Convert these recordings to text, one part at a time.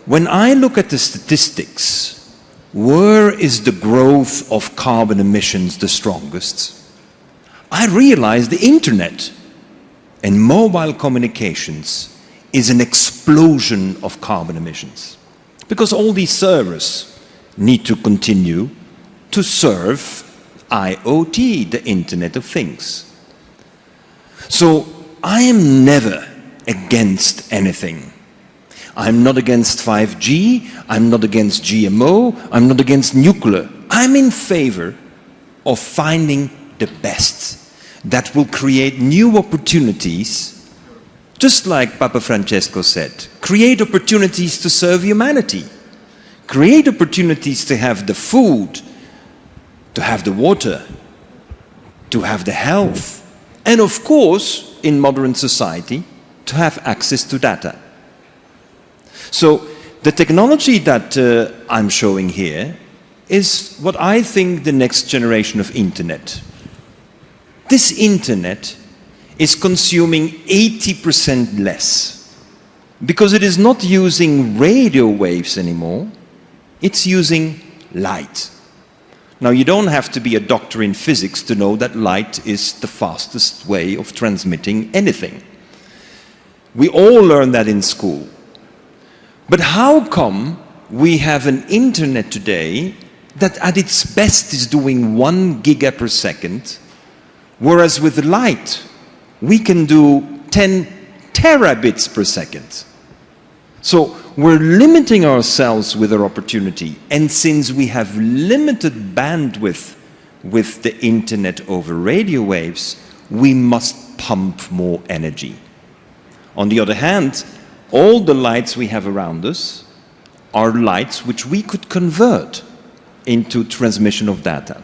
when I look at the statistics, where is the growth of carbon emissions the strongest? I realize the internet and mobile communications is an explosion of carbon emissions. Because all these servers need to continue to serve IoT, the Internet of Things. So I am never against anything. I'm not against 5G, I'm not against GMO, I'm not against nuclear. I'm in favor of finding the best that will create new opportunities, just like Papa Francesco said, create opportunities to serve humanity, create opportunities to have the food, to have the water, to have the health, and of course, in modern society, to have access to data. So the technology that I'm showing here is what I think the next generation of internet. This internet is consuming 80% less because it is not using radio waves anymore, it's using light. Now, you don't have to be a doctor in physics to know that light is the fastest way of transmitting anything. We all learn that in school. But how come we have an internet today that at its best is doing 1 giga per second, whereas with light we can do 10 terabits per second? So we're limiting ourselves with our opportunity, and since we have limited bandwidth with the internet over radio waves, we must pump more energy. On the other hand, all the lights we have around us are lights which we could convert into transmission of data.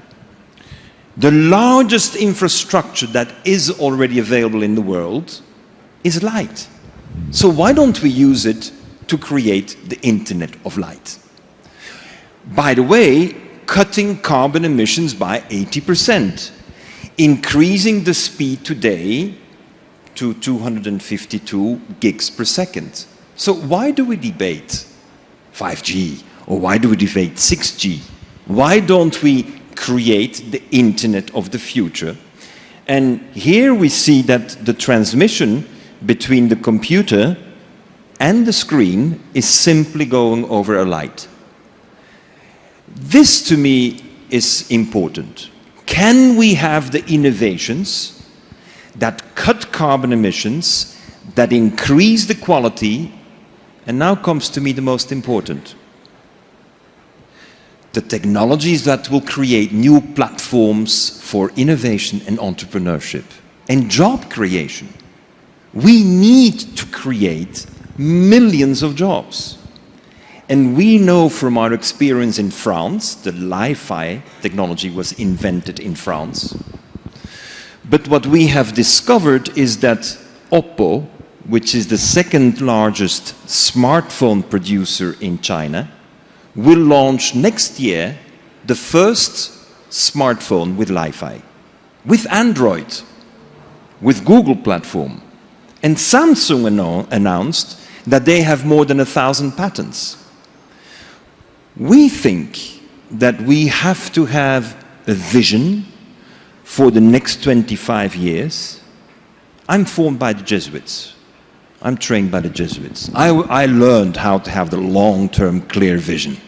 The largest infrastructure that is already available in the world is light. So why don't we use it to create the Internet of Light? By the way, cutting carbon emissions by 80%, increasing the speed today to 252 gigs per second. So why do we debate 5G, or why do we debate 6G? Why don't we create the Internet of the future? And here we see that the transmission between the computer and the screen is simply going over a light. This to me is important. Can we have the innovations that cut carbon emissions, that increase the quality, and now comes to me the most important, the technologies that will create new platforms for innovation and entrepreneurship and job creation. We need to create millions of jobs. And we know from our experience in France, the LiFi technology was invented in France. But what we have discovered is that Oppo, which is the second largest smartphone producer in China, will launch next year the first smartphone with LiFi, with Android, with Google platform. And Samsung announced that they have more than 1,000 patents. We think that we have to have a vision for the next 25 years. I'm formed by the Jesuits. I'm trained by the Jesuits. I learned how to have the long-term clear vision.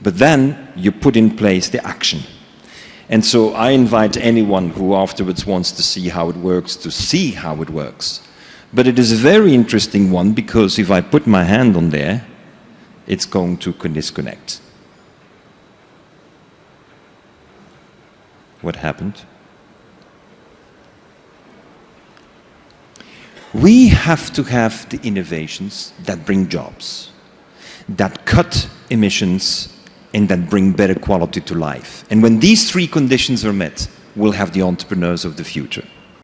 But then you put in place the action. And so I invite anyone who afterwards wants to see how it works to see how it works. But it is a very interesting one, because if I put my hand on there, it's going to disconnect. What happened? We have to have the innovations that bring jobs, that cut emissions, and that bring better quality to life. And when these three conditions are met, we'll have the entrepreneurs of the future.